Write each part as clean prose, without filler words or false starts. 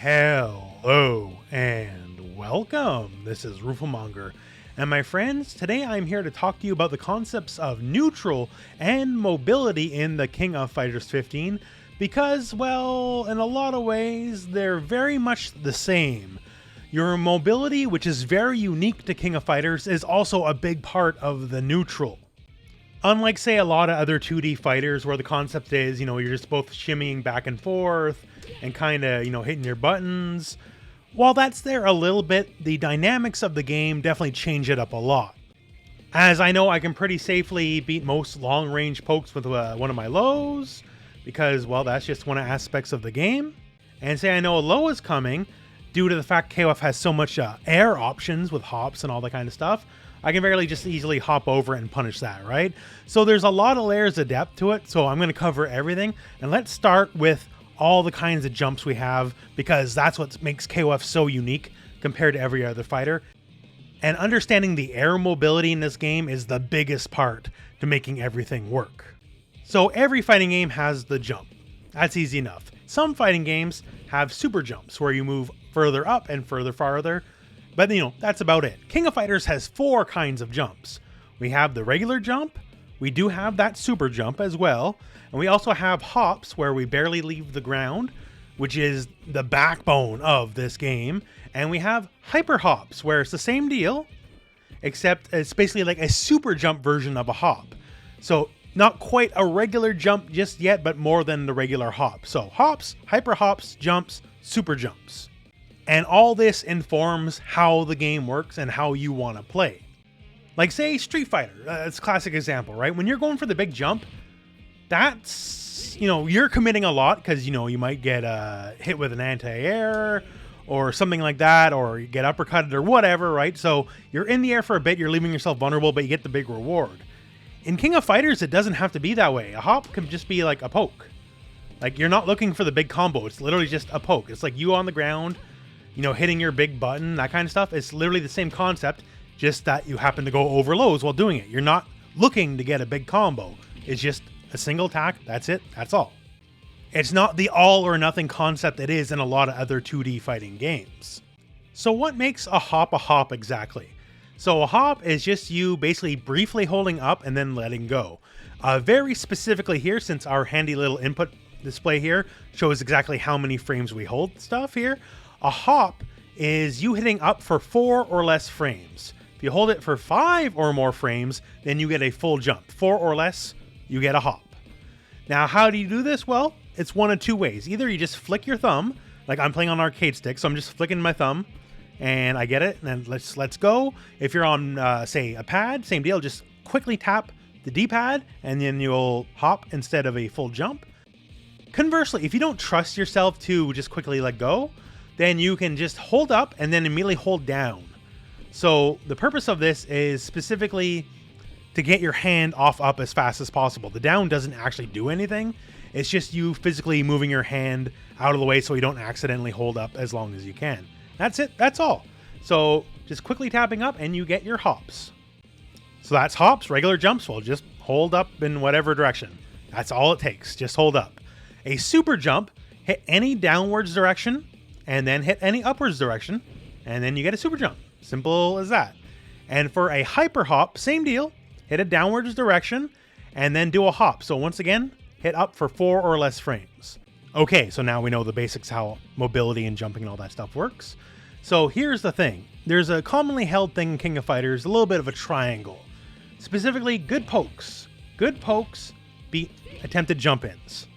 Hello and welcome. This is Rooflemonger, and my friends, today I'm here to talk to you about the concepts of neutral and mobility in the King of Fighters 15 because, well, in a lot of ways, they're very much the same. Your mobility, which is very unique to King of Fighters, is also a big part of the neutral. Unlike, say, a lot of other 2D fighters where the concept is, you're just both shimmying back and forth and kind of, hitting your buttons. While that's there a little bit, the dynamics of the game definitely change it up a lot. As I know, I can pretty safely beat most long-range pokes with one of my lows, because, well, that's just one of the aspects of the game. And say I know a low is coming, due to the fact KOF has so much air options with hops and all that kind of stuff, I can very just easily hop over and punish that, right? So there's a lot of layers of depth to it, so I'm going to cover everything. And let's start with all the kinds of jumps we have, because that's what makes KOF so unique compared to every other fighter. And understanding the air mobility in this game is the biggest part to making everything work. So every fighting game has the jump. That's easy enough. Some fighting games have super jumps where you move further up and farther. But, that's about it. King of Fighters has 4 kinds of jumps. We have the regular jump, we do have that super jump as well, and we also have hops where we barely leave the ground, which is the backbone of this game, and we have hyper hops where it's the same deal, except it's basically like a super jump version of a hop. So not quite a regular jump just yet, but more than the regular hop. So hops, hyper hops, jumps, super jumps. And all this informs how the game works and how you want to play. Like, say, Street Fighter. It's a classic example, right? When you're going for the big jump, that's, you're committing a lot because, you might get hit with an anti-air or something like that, or you get uppercutted or whatever, right? So you're in the air for a bit, you're leaving yourself vulnerable, but you get the big reward. In King of Fighters, it doesn't have to be that way. A hop can just be like a poke. Like, you're not looking for the big combo. It's literally just a poke. It's like you on the ground, hitting your big button, that kind of stuff. It's literally the same concept, just that you happen to go over lows while doing it. You're not looking to get a big combo. It's just a single attack. That's it. That's all. It's not the all or nothing concept it is in a lot of other 2D fighting games. So what makes a hop exactly? So a hop is just you basically briefly holding up and then letting go. Very specifically here, since our handy little input display here shows exactly how many frames we hold stuff here, a hop is you hitting up for 4 or less frames. If you hold it for 5 or more frames, then you get a full jump. 4 or less, you get a hop. Now, how do you do this? Well, it's one of 2 ways. Either you just flick your thumb, like I'm playing on arcade stick, so I'm just flicking my thumb, and I get it, and then let's go. If you're on, say, a pad, same deal, just quickly tap the D-pad, and then you'll hop instead of a full jump. Conversely, if you don't trust yourself to just quickly let go, then you can just hold up and then immediately hold down. So the purpose of this is specifically to get your hand off up as fast as possible. The down doesn't actually do anything. It's just you physically moving your hand out of the way so you don't accidentally hold up as long as you can. That's it. That's all. So just quickly tapping up and you get your hops. So that's hops. Regular jumps, well, just hold up in whatever direction. That's all it takes. Just hold up. A super jump, hit any downwards direction and then hit any upwards direction, and then you get a super jump. Simple as that. And for a hyper hop, same deal. Hit a downwards direction, and then do a hop. So once again, hit up for 4 or less frames. Okay, so now we know the basics, how mobility and jumping and all that stuff works. So here's the thing. There's a commonly held thing in King of Fighters, a little bit of a triangle. Specifically, good pokes. Good pokes beat attempted jump-ins.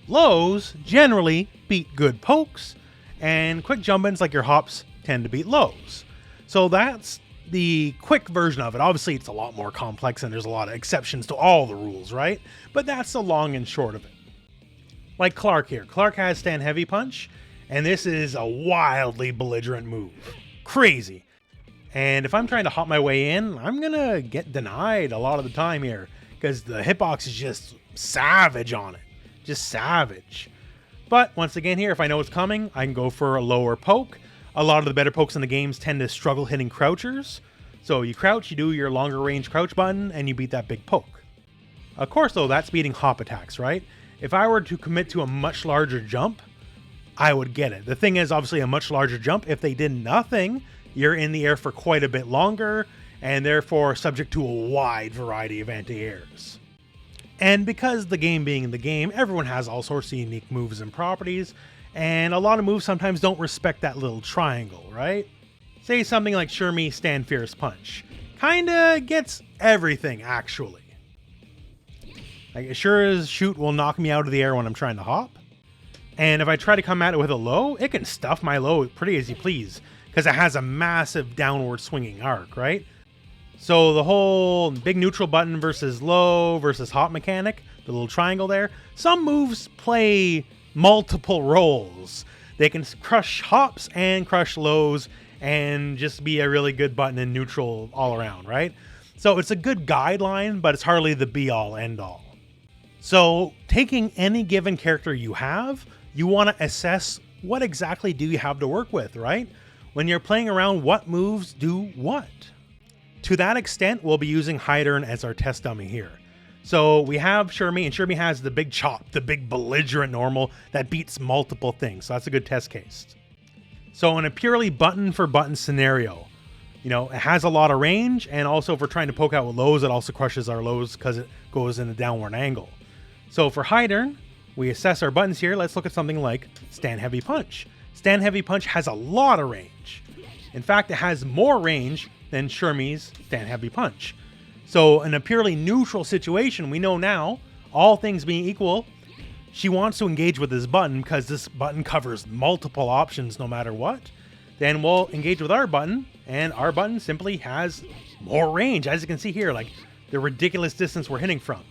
Lows generally beat good pokes, and quick jump-ins like your hops tend to beat lows. So that's the quick version of it. Obviously, it's a lot more complex and there's a lot of exceptions to all the rules, right? But that's the long and short of it. Like Clark here. Clark has stand heavy punch, and this is a wildly belligerent move. Crazy. And if I'm trying to hop my way in, I'm gonna get denied a lot of the time here, because the hitbox is just savage on it. Just savage. But once again here, if I know it's coming, I can go for a lower poke. A lot of the better pokes in the games tend to struggle hitting crouchers. So you crouch, you do your longer range crouch button, and you beat that big poke. Of course, though, that's beating hop attacks, right? If I were to commit to a much larger jump, I would get it. The thing is, obviously, a much larger jump. If they did nothing, you're in the air for quite a bit longer, and therefore subject to a wide variety of anti-airs. And because the game being the game, everyone has all sorts of unique moves and properties, and a lot of moves sometimes don't respect that little triangle, right? Say something like Shermie Stand Fierce Punch. Kinda gets everything, actually. Like, it sure as shoot will knock me out of the air when I'm trying to hop. And if I try to come at it with a low, it can stuff my low pretty as you please, because it has a massive downward swinging arc, right? So the whole big neutral button versus low versus hop mechanic, the little triangle there, some moves play multiple roles. They can crush hops and crush lows and just be a really good button in neutral all around, right? So it's a good guideline, but it's hardly the be-all, end-all. So taking any given character you have, you want to assess what exactly do you have to work with, right? When you're playing around, what moves do what? To that extent, we'll be using Hydern as our test dummy here. So we have Shermie, and Shermie has the big chop, the big belligerent normal that beats multiple things. So that's a good test case. So in a purely button for button scenario, you know, it has a lot of range, and also if we're trying to poke out with lows, it also crushes our lows because it goes in a downward angle. So for Hydern, we assess our buttons here. Let's look at something like Stand Heavy Punch. Stand Heavy Punch has a lot of range. In fact, it has more range than Shermie's Stand Heavy Punch. So in a purely neutral situation, we know now, all things being equal, she wants to engage with this button because this button covers multiple options no matter what. Then we'll engage with our button, and our button simply has more range, as you can see here, like the ridiculous distance we're hitting from.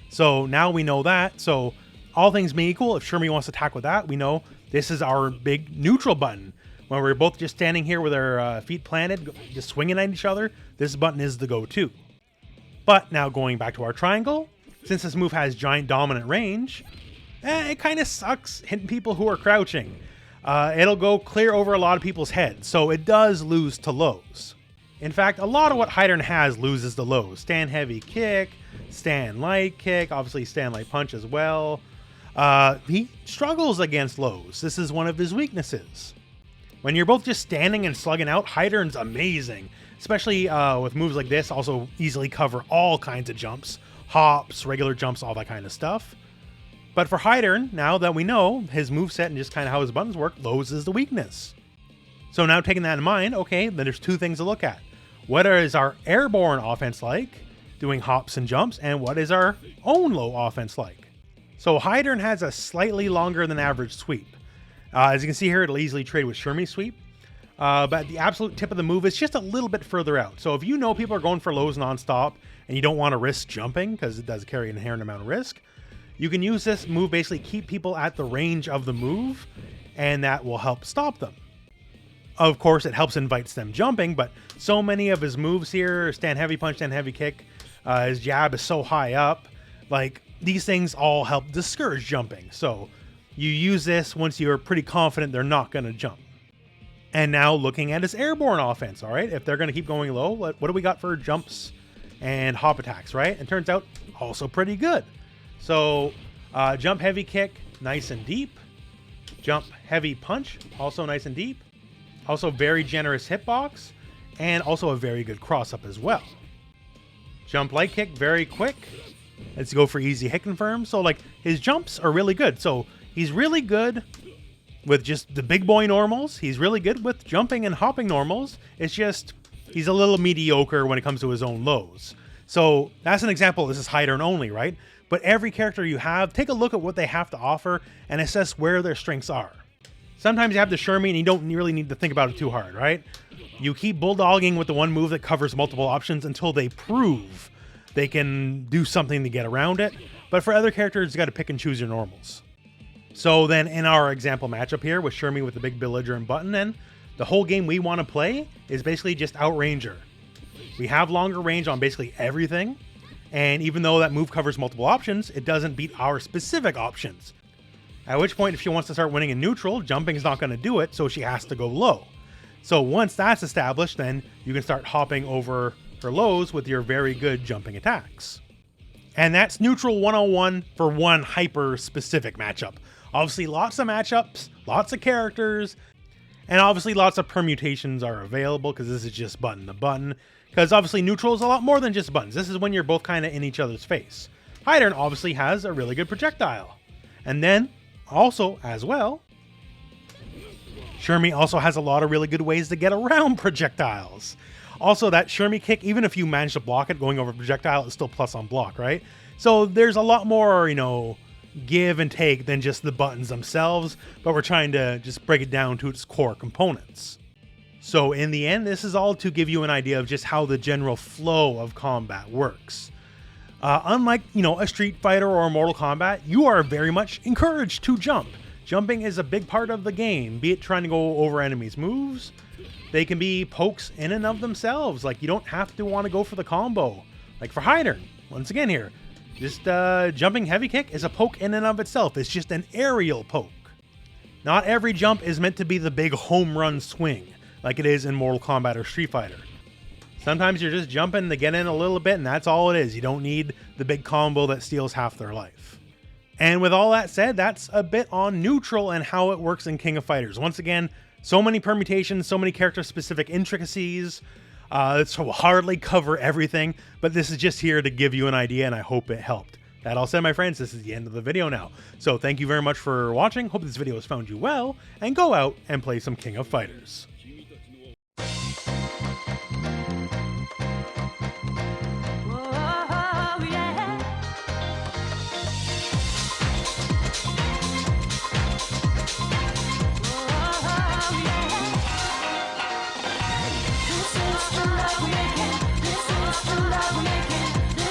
So now we know that. So all things being equal, if Shermie wants to attack with that, we know this is our big neutral button. When we're both just standing here with our feet planted, just swinging at each other, this button is the go-to. But now going back to our triangle, since this move has giant dominant range, it kind of sucks hitting people who are crouching. It'll go clear over a lot of people's heads, so it does lose to lows. In fact, a lot of what Hydern has loses the lows. Stand Heavy Kick, Stand Light Kick, obviously Stand Light Punch as well. He struggles against lows. This is one of his weaknesses. When you're both just standing and slugging out, Hydern's amazing. Especially with moves like this, also easily cover all kinds of jumps. Hops, regular jumps, all that kind of stuff. But for Hydern, now that we know his moveset and just kind of how his buttons work, lows is the weakness. So now taking that in mind, okay, then there's two things to look at. What is our airborne offense like, doing hops and jumps, and what is our own low offense like? So Hydern has a slightly longer than average sweep. As you can see here, it'll easily trade with Shermie's sweep. But the absolute tip of the move is just a little bit further out. So if you know people are going for lows nonstop and you don't want to risk jumping because it does carry an inherent amount of risk, you can use this move, basically keep people at the range of the move, and that will help stop them. Of course, it helps invites them jumping, but so many of his moves here, Stand Heavy Punch, Stand Heavy Kick, his jab is so high up, like these things all help discourage jumping. So you use this once you're pretty confident they're not going to jump. And now looking at his airborne offense, all right? If they're going to keep going low, what do we got for jumps and hop attacks, right? And turns out also pretty good. So jump heavy kick, nice and deep. Jump heavy punch, also nice and deep. Also very generous hitbox, and also a very good cross-up as well. Jump light kick, very quick. Let's go for easy hit confirm. So like his jumps are really good. So he's really good with just the big boy normals. He's really good with jumping and hopping normals. It's just he's a little mediocre when it comes to his own lows. So that's an example. This is Hydern only, right? But every character you have, take a look at what they have to offer and assess where their strengths are. Sometimes you have the Shermie and you don't really need to think about it too hard, right? You keep bulldogging with the one move that covers multiple options until they prove they can do something to get around it. But for other characters, you got to pick and choose your normals. So then in our example matchup here with Shermie with the big belligerent button, and the whole game we want to play is basically just outrange her. We have longer range on basically everything. And even though that move covers multiple options, it doesn't beat our specific options. At which point, if she wants to start winning in neutral, jumping is not going to do it, so she has to go low. So once that's established, then you can start hopping over her lows with your very good jumping attacks. And that's Neutral 101 for one hyper-specific matchup. Obviously, lots of matchups, lots of characters, and obviously lots of permutations are available because this is just button to button. Because obviously neutral is a lot more than just buttons. This is when you're both kind of in each other's face. High turn obviously has a really good projectile. And then, also, as well, Shermie also has a lot of really good ways to get around projectiles. Also, that Shermie kick, even if you manage to block it going over projectile, it's still plus on block, right? So there's a lot more, give and take than just the buttons themselves, but we're trying to just break it down to its core components. So in the end, this is all to give you an idea of just how the general flow of combat works. Unlike, a Street Fighter or a Mortal Kombat, you are very much encouraged to jump. Jumping is a big part of the game, be it trying to go over enemies' moves. They can be pokes in and of themselves, like you don't have to want to go for the combo. Like for high turn, once again here, just jumping heavy kick is a poke in and of itself. It's just an aerial poke. Not every jump is meant to be the big home run swing, like it is in Mortal Kombat or Street Fighter. Sometimes you're just jumping to get in a little bit, and that's all it is. You don't need the big combo that steals half their life. And with all that said, that's a bit on neutral and how it works in King of Fighters. Once again, so many permutations, so many character-specific intricacies. It's hardly cover everything, but this is just here to give you an idea, and I hope it helped. That all said, my friends, this is the end of the video now. So thank you very much for watching. Hope this video has found you well, and go out and play some King of Fighters.